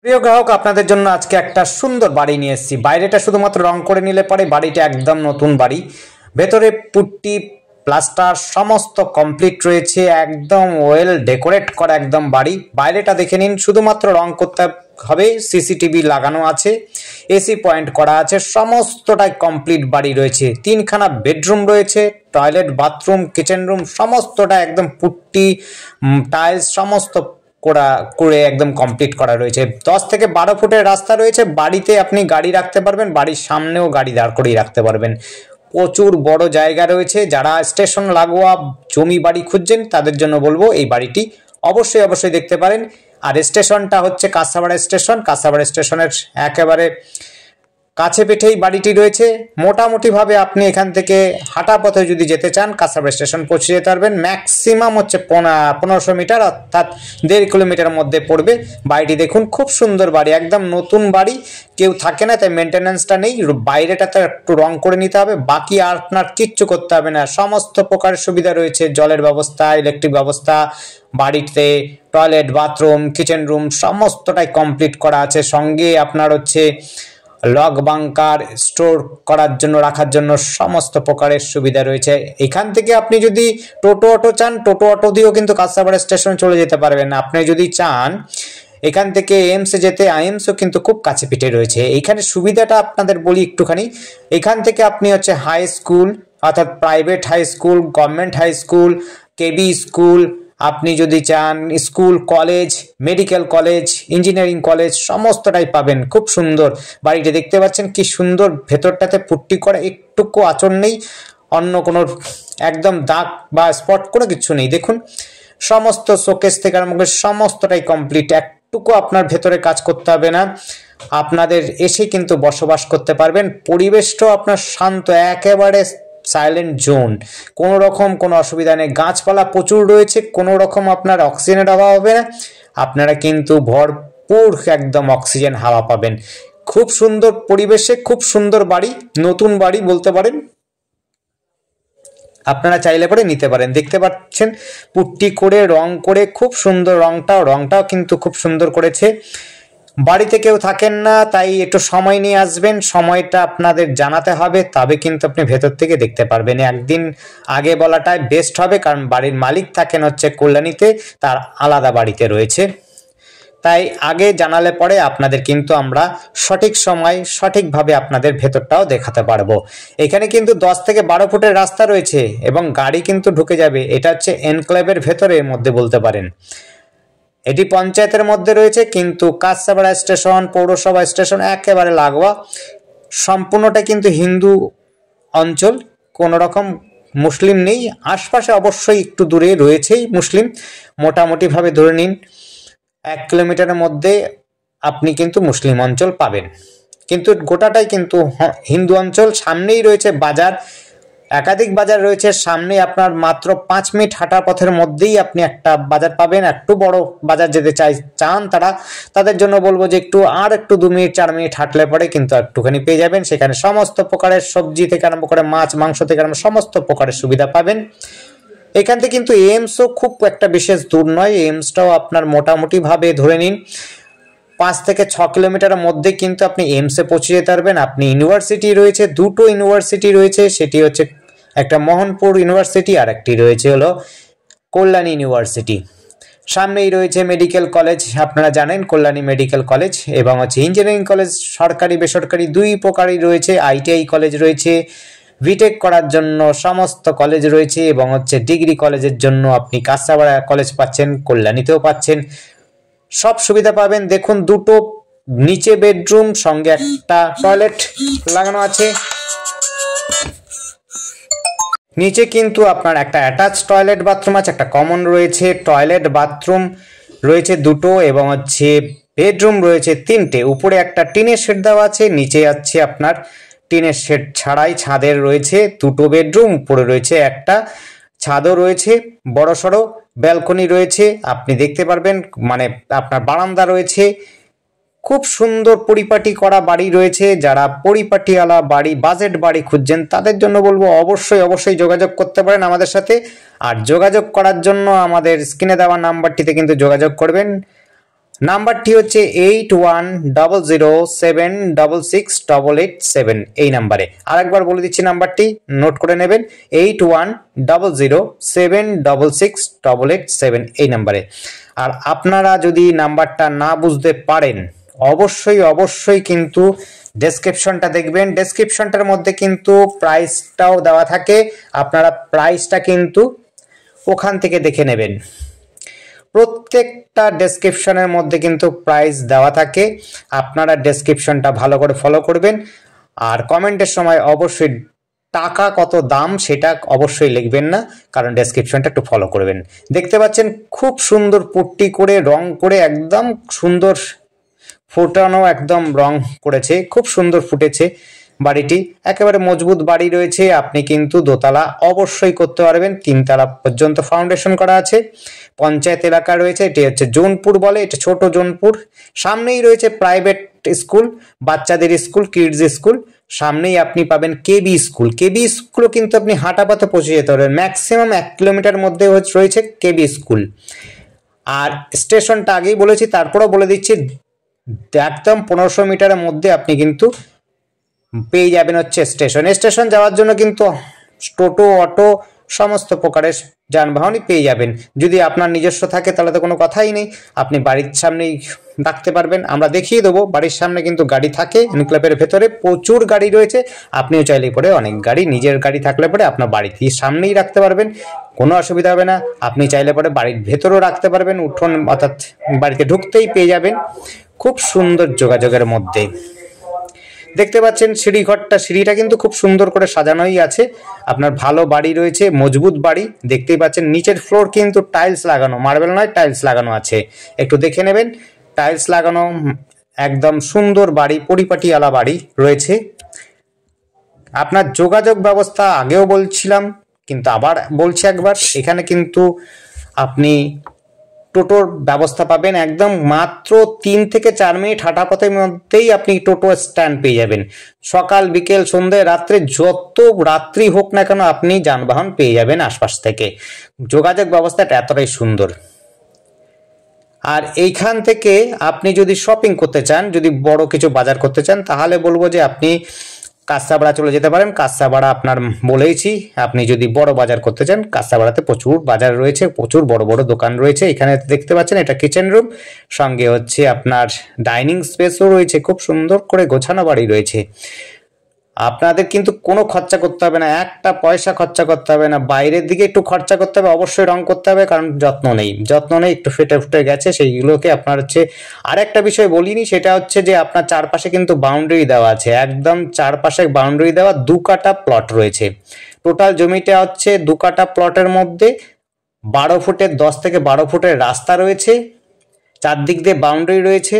প্রিয় গ্রাহক, আপনাদের জন্য আজকে একটা সুন্দর বাড়ি নিয়ে এসেছি। বাইরেটা শুধুমাত্র রং করে নিলে পরে বাড়িটা একদম নতুন বাড়ি। ভেতরে পুট্টি প্লাস্টার সমস্ত কমপ্লিট রয়েছে, একদম ওয়েল ডেকোরেট করা একদম বাড়ি। বাইরেটা দেখে নিন, শুধুমাত্র রং করতে হবে। সিসিটিভি লাগানো আছে, এসি পয়েন্ট করা আছে, সমস্তটাই কমপ্লিট বাড়ি রয়েছে। তিনখানা বেডরুম রয়েছে, টয়লেট, বাথরুম, কিচেন রুম সমস্তটা একদম পুট্টি টাইলস সমস্ত করে একদম কমপ্লিট করা রয়েছে। 10 থেকে 12 ফুটের রাস্তা রয়েছে। বাড়িতে আপনি গাড়ি রাখতে পারবেন, বাড়ির সামনেও গাড়ি দাঁড় করিয়ে রাখতে পারবেন। প্রচুর বড় জায়গা রয়েছে। যারা স্টেশন লাগোয়া জমি বাড়ি খুঁজছেন তাদের জন্য বলবো এই বাড়িটি অবশ্যই দেখতে পারেন। আর স্টেশনটা হচ্ছে কাঁসাপাড়া স্টেশন। কাঁসাপাড়া স্টেশনের একেবারে কাছে পিঠেই বাড়িটি রয়েছে। মোটামুটিভাবে আপনি এখান থেকে হাঁটা পথে যদি যেতে চান কাঁসাপাড়া স্টেশন পৌঁছে যেতে পারবেন। ম্যাক্সিমাম হচ্ছে 1500 মিটার, অর্থাৎ 1.5 কিলোমিটার মধ্যে পড়বে। বাড়িটি দেখুন, খুব সুন্দর বাড়ি, একদম নতুন বাড়ি। কেউ থাকে না, তাই মেনটেন্যান্সটা নেই। বাইরেটাতে একটু রং করে নিতে হবে, বাকি আর আপনার কিচ্ছু করতে হবে না। সমস্ত প্রকারের সুবিধা রয়েছে, জলের ব্যবস্থা, ইলেকট্রিক ব্যবস্থা। বাড়িতে টয়লেট, বাথরুম, কিচেন রুম সমস্তটাই কমপ্লিট করা আছে। সঙ্গে আপনার হচ্ছে লক বাংকার, স্টোর করার জন্য, রাখার জন্য সমস্ত প্রকারের সুবিধা রয়েছে। এখান থেকে আপনি যদি টোটো অটো চান, টোটো অটো দিয়েও কিন্তু কাঁসাপাড়া স্টেশন চলে যেতে পারবেন। আপনি যদি চান এখান থেকে এমসে যেতে, এমসও কিন্তু খুব কাছে পিঠে রয়েছে। এইখানে সুবিধাটা আপনাদের বলি একটুখানি। এখান থেকে আপনি হচ্ছে হাই স্কুল, অর্থাৎ private high school, government high school, KB school, আপনি যদি চান school, college, medical college, engineering college সমস্তটাই পাবেন। খুব সুন্দর বাড়িটি দেখতে পাচ্ছেন, কি সুন্দর। ভেতরটাতে পুট্টি করা, একটুকু আঁচড় নেই, অন্য কোনো একদম দাগ বা স্পট কোনো কিছু নেই। দেখুন, সমস্ত শোকেস থেকে আরম্ভ করে সমস্তটাই কমপ্লিট। একটুকু আপনার ভেতরে কাজ করতে হবে না, আপনাদের এসে কিন্তু বসবাস করতে পারবেন। পরিবেশটাও আপনার শান্ত, একেবারে সাইলেন্ট জোন, কোনো রকম কোনো অসুবিধা নেই। গাছপালা প্রচুর রয়েছে, কোনো রকম আপনার অক্সিজেনের অভাব হবে না। আপনারা কিন্তু ভরপুর একদম অক্সিজেন হাওয়া পাবেন। খুব সুন্দর পরিবেশে, খুব সুন্দর বাড়ি, নতুন বাড়ি বলতে পারেন। আপনারা চাইলে পরে নিতে পারেন। দেখতে পাচ্ছেন পুট্টি করে রং করে, খুব সুন্দর। রংটাও কিন্তু খুব সুন্দর করেছে। বাড়িতে কেউ থাকেন না, তাই একটু সময় নিয়ে আসবেন। সময়টা আপনাদের জানাতে হবে, তবে কিন্তু আপনি ভেতর থেকে দেখতে পারবেন। একদিন আগে বলাটাই বেস্ট হবে, কারণ বাড়ির মালিক থাকেন হচ্ছে কল্যাণীতে, তার আলাদা বাড়িতে রয়েছে। তাই আগে জানালে পরে আপনাদের কিন্তু আমরা সঠিক সময় সঠিকভাবে আপনাদের ভেতরটাও দেখাতে পারবো। এখানে কিন্তু 10 থেকে 12 ফুটের রাস্তা রয়েছে এবং গাড়ি কিন্তু ঢুকে যাবে। এটা হচ্ছে এনক্লেভের ভেতরের মধ্যে বলতে পারেন। এটি পঞ্চায়েতের মধ্যে রয়েছে, কিন্তু কাঁসাপাড়া স্টেশন, পৌরসভা স্টেশন একেবারে লাগোয়া। সম্পূর্ণটা কিন্তু হিন্দু অঞ্চল, কোনো রকম মুসলিম নেই। আশপাশে অবশ্যই একটু দূরে রয়েছেই মুসলিম, মোটামুটিভাবে ধরে নিন 1 কিলোমিটারের মধ্যে আপনি কিন্তু মুসলিম অঞ্চল পাবেন, কিন্তু গোটাটাই কিন্তু হিন্দু অঞ্চল। সামনেই রয়েছে বাজার, একাধিক বাজার রয়েছে সামনে। আপনার মাত্র 5 মিনিট হাঁটার পথের মধ্যেই আপনি একটা বাজার পাবেন। একটু বড় বাজার যেতে চান তাদের জন্য বলবো যে একটু 2 মিনিট 4 মিনিট হাঁটলে পরে কিন্তু একটুখানি পেয়ে যাবেন। সেখানে সমস্ত প্রকারের সবজি থেকে আরম্ভ করে মাছ মাংস থেকে আরম্ভ সমস্ত প্রকারের সুবিধা পাবেন। এখান থেকে কিন্তু এমসও খুব একটা বিশেষ দূর নয়। এমসটাও আপনার মোটামুটি ভাবে ধরে নিন 5 থেকে 6 কিলোমিটারের মধ্যে কিন্তু আপনি এমসে পৌঁছে যেতে পারবেন। আপনি ইউনিভার্সিটি রয়েছে, 2টো ইউনিভার্সিটি রয়েছে। সেটি হচ্ছে একটা মোহনপুর ইউনিভার্সিটি, আর একটি রয়েছে হলো কল্যাণী ইউনিভার্সিটি। সামনেই রয়েছে মেডিকেল কলেজ, আপনারা জানেন কল্যাণী মেডিকেল কলেজ, এবং হচ্ছে ইঞ্জিনিয়ারিং কলেজ, সরকারি বেসরকারি দুই প্রকারই রয়েছে। আইটিআই কলেজ রয়েছে, বিটেক করার জন্য সমস্ত কলেজ রয়েছে, এবং হচ্ছে ডিগ্রি কলেজের জন্য আপনি কাঁসাপাড়া কলেজ পাচ্ছেন, কল্যাণীতেও পাচ্ছেন, সব সুবিধা পাবেন। দেখুন, 2টো নিচে বেডরুম, সঙ্গে একটা টয়লেট লাগানো আছে। নিচে কিন্তু আপনার একটা অ্যাটাচ টয়লেট বাথরুম আছে, একটা কমন রয়েছে। টয়লেট বাথরুম রয়েছে 2টো, এবং হচ্ছে বেডরুম রয়েছে 3টে। উপরে একটা টিনের শেড দেওয়া আছে, নিচে আছে আপনার টিনের শেড ছাড়াই ছাদের রয়েছে 2টো বেডরুম। উপরে রয়েছে একটা ছাদও রয়েছে, বড় সড়ো ব্যালকনি রয়েছে, আপনি দেখতে পারবেন। মানে আপনার বারান্দা রয়েছে। খুব সুন্দর পরিপাটি করা বাড়ি রয়েছে। যারা পরিপাটিওয়ালা বাড়ি, বাজেট বাড়ি খুঁজছেন তাদের জন্য বলবো অবশ্যই যোগাযোগ করতে পারেন আমাদের সাথে। আর যোগাযোগ করার জন্য আমাদের স্ক্রিনে দেওয়া নাম্বারটিতে কিন্তু যোগাযোগ করবেন। নাম্বারটি হচ্ছে 8100766887 এই নাম্বারে। আরেকবার বলে দিচ্ছি, নাম্বারটি নোট করে নেবেন, 8100766887 এই নাম্বারে। আর আপনারা যদি নাম্বারটা না বুঝতে পারেন অবশ্যই কিন্তু ডেসক্রিপশনটা দেখবেন। ডেসক্রিপশনটার মধ্যে কিন্তু প্রাইসটাও দেওয়া থাকে, আপনারা প্রাইসটা কিন্তু ওখান থেকে দেখে নেবেন। প্রত্যেকটা ডেসক্রিপশনের মধ্যে কিন্তু প্রাইস দেওয়া থাকে, আপনারা ডেসক্রিপশনটা ভালো করে ফলো করবেন। আর কমেন্টের সময় অবশ্যই টাকা কত দাম সেটা অবশ্যই লিখবেন না, কারণ ডেসক্রিপশনটা একটু ফলো করবেন। দেখতে পাচ্ছেন খুব সুন্দর পুট্টি করে রং করে একদম সুন্দর ফোটানো, একদম রং করেছে, খুব সুন্দর ফুটেছে বাড়িটি। একেবারে মজবুত বাড়ি রয়েছে, আপনি কিন্তু দোতলা অবশ্যই করতে পারবেন, তিনতলা পর্যন্ত ফাউন্ডেশন করা আছে। পঞ্চায়েত এলাকা রয়েছে, এটি হচ্ছে জোনপুর বলে, এটা ছোট জোনপুর। সামনেই রয়েছে প্রাইভেট স্কুল, বাচ্চাদের স্কুল, কিডস স্কুল। সামনেই আপনি পাবেন কেবি স্কুল। কেবি স্কুলও কিন্তু আপনি হাঁটা পথে পৌঁছে যেতে পারবেন, ম্যাক্সিমাম 1 কিলোমিটার মধ্যে রয়েছে কেবি স্কুল। আর স্টেশনটা আগেই বলেছি, তারপরেও বলে দিচ্ছি, একদম 1500 মিটারের মধ্যে আপনি কিন্তু পেয়ে যাবেন হচ্ছে স্টেশন। স্টেশন যাওয়ার জন্য কিন্তু টোটো, অটো সমস্ত প্রকারের যানবাহনই পেয়ে যাবেন। যদি আপনার নিজস্ব থাকে তাহলে তো কোনো কথাই নেই, আপনি বাড়ির সামনেই রাখতে পারবেন, আমরা দেখিয়ে দেবো। বাড়ির সামনে কিন্তু গাড়ি থাকে, এনক্লেভের ভেতরে প্রচুর গাড়ি রয়েছে। আপনিও চাইলে পরে অনেক গাড়ি, নিজের গাড়ি থাকলে পরে আপনার বাড়ির সামনেই রাখতে পারবেন, কোনো অসুবিধা হবে না। আপনি চাইলে পরে বাড়ির ভেতরেও রাখতে পারবেন, উঠোন অর্থাৎ বাড়িতে ঢুকতেই পেয়ে যাবেন, খুব সুন্দর যোগাযোগের মধ্যে। দেখতে পাচ্ছেন সিঁড়িটা কিন্তু খুব সুন্দর করে সাজানোই আছে। আপনার ভালো বাড়ি রয়েছে, মজবুত বাড়ি। দেখতেই পাচ্ছেন নিচের ফ্লোর কিন্তু টাইলস লাগানো, মার্বেল নয়, টাইলস লাগানো আছে, একটু দেখে নেবেন। টাইলস লাগানো, একদম সুন্দর বাড়ি, পরিপাটিওয়ালা বাড়ি রয়েছে। আপনার যোগাযোগ ব্যবস্থা আগেও বলছিলাম, কিন্তু আবার বলছি একবার, এখানে কিন্তু আপনি টোটোর ব্যবস্থা পাবেন, একদম মাত্র 3 থেকে 4 মিনিট হাঁটা পথের মধ্যেই আপনি টোটো স্ট্যান্ড পেয়ে যাবেন। সকাল, বিকেল, সন্ধ্যে, রাত্রে, যত রাত্রি হোক না কেন আপনি যানবাহন পেয়ে যাবেন আশপাশ থেকে। যোগাযোগ ব্যবস্থাটা এতটাই সুন্দর। আর এইখান থেকে আপনি যদি শপিং করতে চান, যদি বড় কিছু বাজার করতে চান, তাহলে বলবো যে আপনি কাঁচাপাড়া চলে যেতে পারেন। কাঁচাপাড়া আপনার বলেইছি, আপনি যদি বড় বাজার করতে চান, কাঁচাপাড়াতে প্রচুর বাজার রয়েছে, প্রচুর বড় বড় দোকান রয়েছে। এখানে দেখতে পাচ্ছেন এটা কিচেন রুম, সঙ্গে হচ্ছে আপনার ডাইনিং স্পেসও রয়েছে, খুব সুন্দর করে গোছানো বাড়ি রয়েছে। আপনাদের কিন্তু কোনো খরচা করতে হবে না, একটা পয়সা খরচা করতে হবে না। বাইরের দিকে একটু খরচা করতে হবে, অবশ্যই রং করতে হবে, কারণ যত্ন নেই, একটু ফেটে গেছে, সেইগুলোকে আপনার হচ্ছে। আর একটা বিষয় বলিনি, সেটা হচ্ছে যে আপনার চারপাশে কিন্তু বাউন্ডারি দেওয়া আছে, একদম চারপাশে বাউন্ডারি দেওয়া, 2 কাঠা প্লট রয়েছে। টোটাল জমিটা হচ্ছে 2 কাঠা প্লটের মধ্যে 10 থেকে 12 ফুটের রাস্তা রয়েছে, চারদিক দিয়ে বাউন্ডারি রয়েছে,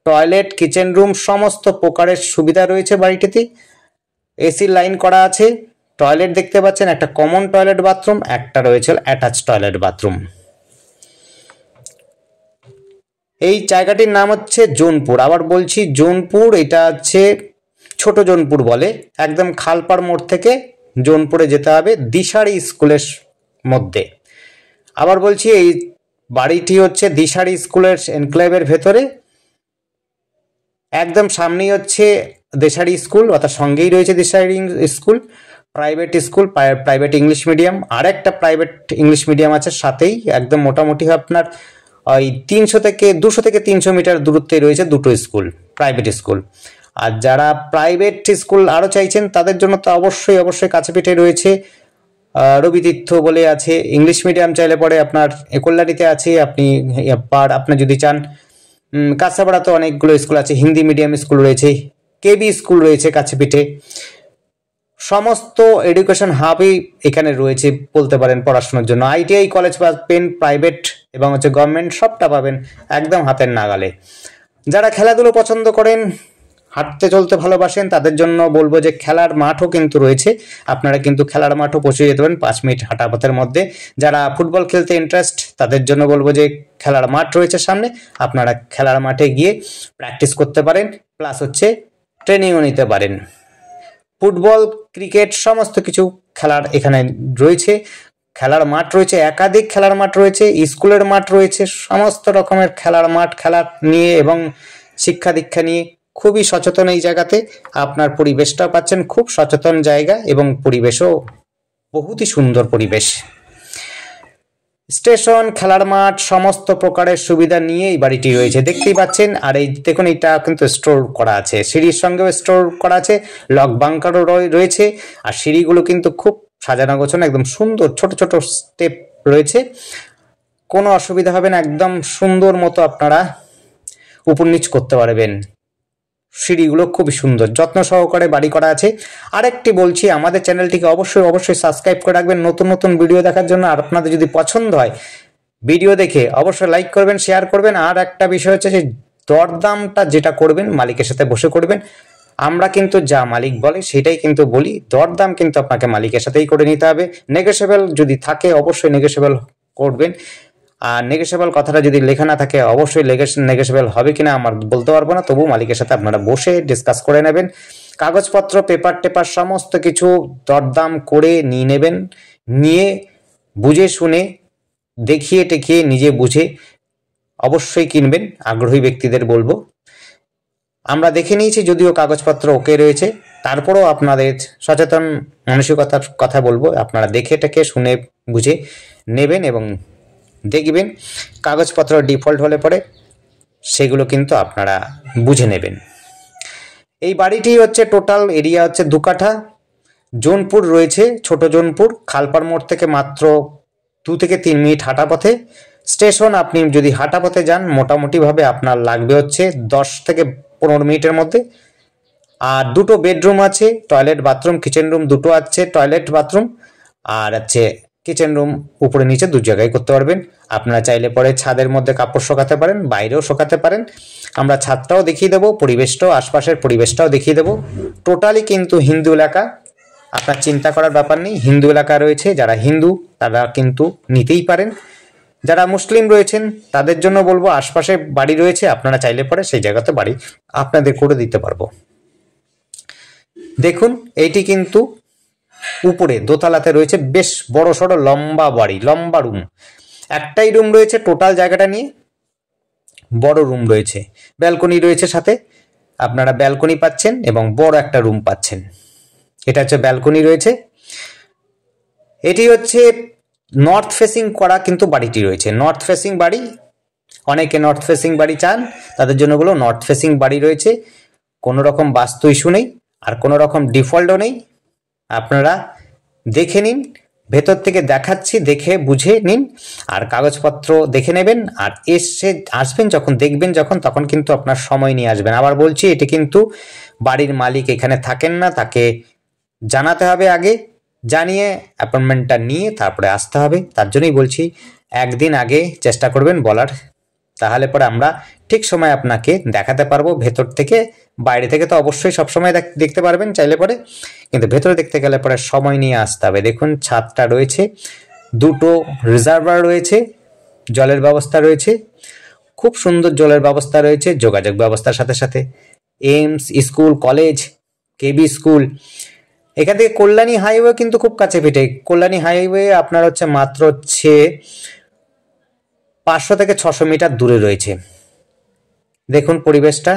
টয়লেট, কিচেন রুম সমস্ত প্রকারের সুবিধা রয়েছে বাড়িটিতে। এসি লাইন করা আছে। টয়লেট দেখতে পাচ্ছেন, একটা কমন টয়লেট বাথরুম, একটা রয়েছে অ্যাটাচ টয়লেট বাথরুম। এই জায়গাটির নাম হচ্ছে জোনপুর। আবার বলছি জোনপুর, এটা হচ্ছে ছোট জোনপুর বলে। একদম খালপাড় মোড় থেকে জোনপুরে যেতে হবে, দিশারি স্কুলের মধ্যে। আবার বলছি এই বাড়িটি হচ্ছে দিশারি স্কুলের এনক্লেভের ভেতরে, একদম সামনেই হচ্ছে দিশারি স্কুল, অর্থাৎ সঙ্গেই রয়েছে Dishari school, private school, private English medium. আর একটা প্রাইভেট ইংলিশ মিডিয়াম আছে সাথেই, একদম মোটামুটি আপনার ওই 200 থেকে 300 মিটার দূরত্বে রয়েছে দুটো স্কুল, প্রাইভেট স্কুল। আর যারা প্রাইভেট স্কুল আরও চাইছেন তাদের জন্য তো অবশ্যই কাছে পিঠে রয়েছে রবিতীর্থ বলে আছে। ইংলিশ মিডিয়াম চাইলে পরে আপনার কল্যাণীতে আছে, আপনি যদি চান। কাঁচাপাড়াতে অনেকগুলো স্কুল আছে, হিন্দি মিডিয়াম স্কুল রয়েছে, কেবি স্কুল রয়েছে কাছে পিঠে। সমস্ত এডুকেশন হাবই এখানে রয়েছে বলতে পারেন পড়াশোনার জন্য। ITI কলেজ পাবেন, প্রাইভেট এবং হচ্ছে গভর্নমেন্ট, সবটা পাবেন একদম হাতের নাগালে। যারা খেলাধুলো পছন্দ করেন, হাঁটতে চলতে ভালোবাসেন, তাদের জন্য বলবো যে খেলার মাঠও কিন্তু রয়েছে, আপনারা কিন্তু খেলার মাঠও পৌঁছে যেতে পারেন 5 মিনিট হাঁটা পথের মধ্যে। যারা ফুটবল খেলতে ইন্টারেস্ট, তাদের জন্য বলবো যে খেলার মাঠ রয়েছে সামনে, আপনারা খেলার মাঠে গিয়ে প্র্যাকটিস করতে পারেন, প্লাস হচ্ছে ট্রেনিংও নিতে পারেন। ফুটবল, ক্রিকেট সমস্ত কিছু খেলার এখানে রয়েছে। খেলার মাঠ রয়েছে, একাধিক খেলার মাঠ রয়েছে, স্কুলের মাঠ রয়েছে, সমস্ত রকমের খেলার মাঠ, খেলা নিয়ে এবং শিক্ষা দীক্ষা নিয়ে খুবই সচেতন এই জায়গাতে। আপনার পরিবেশটাও পাচ্ছেন খুব সচেতন জায়গা এবং পরিবেশও বহুতই সুন্দর পরিবেশ। স্টেশন, খেলার মাঠ, সমস্ত প্রকারের সুবিধা নিয়ে এই বাড়িটি রয়েছে, দেখতেই পাচ্ছেন। আর এই দেখুন, এটা কিন্তু স্টোর করা আছে, সিঁড়ির সঙ্গেও স্টোর করা আছে, লক বাংকারও রয়েছে। আর সিঁড়িগুলো কিন্তু খুব সাজানো গোছানো, একদম সুন্দর, ছোট ছোট স্টেপ রয়েছে, কোনো অসুবিধা হবে না, একদম সুন্দর মতো আপনারা উপর নিচ করতে পারবেন। সিঁড়িগুলো খুবই সুন্দর, যত্ন সহকারে বাড়ি করা আছে। আরেকটি বলছি, আমাদের চ্যানেলটিকে অবশ্যই অবশ্যই সাবস্ক্রাইব করে রাখবেন নতুন নতুন ভিডিও দেখার জন্য। আর আপনাদের যদি পছন্দ হয় ভিডিও দেখে অবশ্যই লাইক করবেন, শেয়ার করবেন। আর একটা বিষয় হচ্ছে যে দরদামটা যেটা করবেন মালিকের সাথে বসে করবেন। আমরা কিন্তু যা মালিক বলে সেটাই কিন্তু বলি, দরদাম কিন্তু আপনাকে মালিকের সাথেই করে নিতে হবে। নেগোশিয়েবল যদি থাকে অবশ্যই নেগোশিয়েবল করবেন। আর নেগোশিয়েবল কথাটা যদি লেখা না থাকে অবশ্যই নেগোশিয়েবল হবে কিনা আমার বলতে পারবো না, তবু মালিকের সাথে আপনারা বসে ডিসকাস করে নেবেন। কাগজপত্র, পেপার টেপার সমস্ত কিছু দরদাম করে নিয়ে নেবেন, নিয়ে বুঝে শুনে দেখিয়ে টেকিয়ে নিজে বুঝে অবশ্যই কিনবেন। আগ্রহী ব্যক্তিদের বলবো, আমরা দেখে নিয়েছি যদিও কাগজপত্র ওকে রয়েছে, তারপরেও আপনাদের সচেতন মানসিকতার কথা বলবো, আপনারা দেখে টেকে শুনে বুঝে নেবেন এবং দেখবেন কাগজপত্র ডিফল্ট হলে পরে সেগুলো কিন্তু আপনারা বুঝে নেবেন। এই বাড়িটি হচ্ছে টোটাল এরিয়া হচ্ছে 2 কাঠা। জোনপুর রয়েছে, ছোট জোনপুর, খালপাড় মোড় থেকে মাত্র 2 থেকে 3 মিনিট হাঁটা পথে। স্টেশন আপনি যদি হাঁটা পথে যান মোটামুটিভাবে আপনার লাগবে হচ্ছে 10 থেকে 15 মিনিটের মধ্যে। আর 2টো বেডরুম আছে, টয়লেট বাথরুম, কিচেন রুম দুটো আছে, টয়লেট বাথরুম আর আছে কিচেন রুম, উপরে নিচে 2 জায়গায় করতে পারবেন। আপনারা চাইলে পরে ছাদের মধ্যে কাপড় শোকাতে পারেন, বাইরেও শোকাতে পারেন। আমরা ছাদটাও দেখিয়ে দেবো, পরিবেশটাও, আশপাশের পরিবেশটাও দেখিয়ে দেবো। টোটালি কিন্তু হিন্দু এলাকা, আপনার চিন্তা করার ব্যাপার নেই। হিন্দু এলাকা রয়েছে, যারা হিন্দু তারা কিন্তু নিতেই পারেন। যারা মুসলিম রয়েছেন তাদের জন্য বলবো আশপাশে বাড়ি রয়েছে, আপনারা চাইলে পরে সেই জায়গাতে বাড়ি আপনাদের করে দিতে পারবো। দেখুন, এইটি কিন্তু উপরে দোতলাতে রয়েছে, বেশ বড় সড়ো লম্বা বাড়ি, লম্বা রুম। একটাই রুম রয়েছে টোটাল জায়গাটা নিয়ে, বড় রুম রয়েছে, ব্যালকনি রয়েছে সাথে, আপনারা ব্যালকনি পাচ্ছেন এবং বড় একটা রুম পাচ্ছেন। এটা হচ্ছে ব্যালকনি রয়েছে। এটি হচ্ছে নর্থ ফেসিং করা কিন্তু বাড়িটি রয়েছে, নর্থ ফেসিং বাড়ি। অনেকে নর্থ ফেসিং বাড়ি চান, তাদের জন্য বলো নর্থ ফেসিং বাড়ি রয়েছে, কোনো রকম বাস্তু ইস্যু নেই আর কোনো রকম ডিফল্টও নেই। আপনারা দেখে নিন, ভেতর থেকে দেখাচ্ছি, দেখে বুঝে নিন আর কাগজপত্র দেখে নেবেন। আর আসবেন যখন, দেখবেন যখন, তখন কিন্তু আপনার সময় নিয়ে আসবেন। আবার বলছি, এটি কিন্তু বাড়ির মালিক এখানে থাকেন না, তাকে জানাতে হবে আগে, জানিয়ে অ্যাপয়েন্টমেন্টটা নিয়ে তারপরে আসতে হবে। তার জন্যই বলছি একদিন আগে চেষ্টা করবেন বলার, তাহলে পরে আমরা ঠিক সময় আপনাকে দেখাতে পারবো ভেতর থেকে। বাইরে থেকে তো অবশ্যই সবসময় দেখতে পারবেন চাইলে পরে, কিন্তু ভেতরে দেখতে গেলে পরে সময় নিয়ে আসতে হবে। দেখুন, ছাদটা রয়েছে, 2টো রিজার্ভার রয়েছে, জলের ব্যবস্থা রয়েছে, খুব সুন্দর জলের ব্যবস্থা রয়েছে, যোগাযোগ ব্যবস্থার সাথে সাথে এইমস স্কুল, কলেজ, কেবি স্কুল। এখান থেকে কল্যাণী হাইওয়ে কিন্তু খুব কাছে পিঠে। কল্যাণী হাইওয়ে আপনার হচ্ছে মাত্র 500 থেকে 600 মিটার দূরে রয়েছে। দেখুন পরিবেশটা,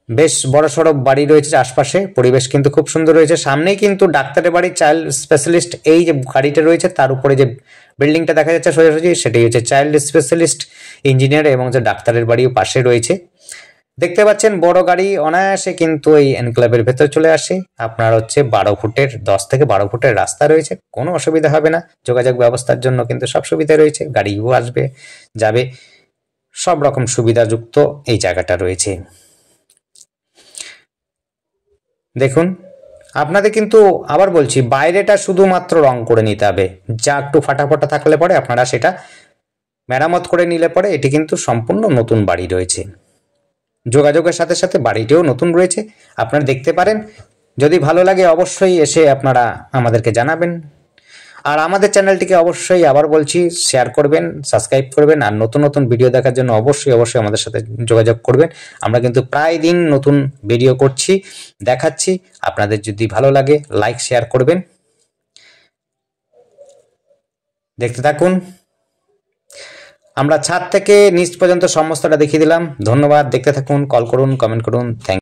বেশ বড় সড়ো বাড়ি রয়েছে আশপাশে, পরিবেশ কিন্তু খুব সুন্দর রয়েছে। সামনেই কিন্তু ডাক্তারের বাড়ি, চাইল্ড স্পেশালিস্ট, এই যে গাড়িটা রয়েছে তার উপরে যে বিল্ডিংটা দেখা যাচ্ছে সোজাসুজি সেটাই হচ্ছে চাইল্ড স্পেশালিস্ট ইঞ্জিনিয়ার এবং যে ডাক্তারের বাড়িও পাশে রয়েছে। দেখতে পাচ্ছেন বড় গাড়ি অনায়াসে কিন্তু এই এনক্লেভের ভেতর চলে আসে। আপনার হচ্ছে 10 থেকে 12 ফুটের রাস্তা রয়েছে, কোনো অসুবিধা হবে না। যোগাযোগ ব্যবস্থার জন্য কিন্তু সব সুবিধা রয়েছে, গাড়িও আসবে যাবে, সব রকম সুবিধাযুক্ত এই জায়গাটা রয়েছে। দেখুন, আপনাদের কিন্তু আবার বলছি বাইরেটা শুধুমাত্র রং করে নিতে হবে, যা একটু ফাটাফাটা থাকলে পরে আপনারা সেটা মেরামত করে নিলে পরে এটি কিন্তু সম্পূর্ণ নতুন বাড়ি রয়েছে। যোগাযোগের সাথে সাথে বাড়িটিও নতুন রয়েছে, আপনারা দেখতে পারেন। যদি ভালো লাগে অবশ্যই এসে আপনারা আমাদেরকে জানাবেন। আর আমাদের চ্যানেলটিকে অবশ্যই আবার বলছি শেয়ার করবেন, সাবস্ক্রাইব করবেন। আর নতুন নতুন ভিডিও দেখার জন্য অবশ্যই অবশ্যই আমাদের সাথে যোগাযোগ করবেন। আমরা কিন্তু প্রায় দিন নতুন ভিডিও করছি, দেখাচ্ছি। আপনাদের যদি ভালো লাগে লাইক শেয়ার করবেন। দেখতে থাকুন। আমরা ছাদ থেকে নিচ পর্যন্ত সমস্তটা দেখিয়ে দিলাম। ধন্যবাদ, দেখতে থাকুন, কল করুন, কমেন্ট করুন। থ্যাংক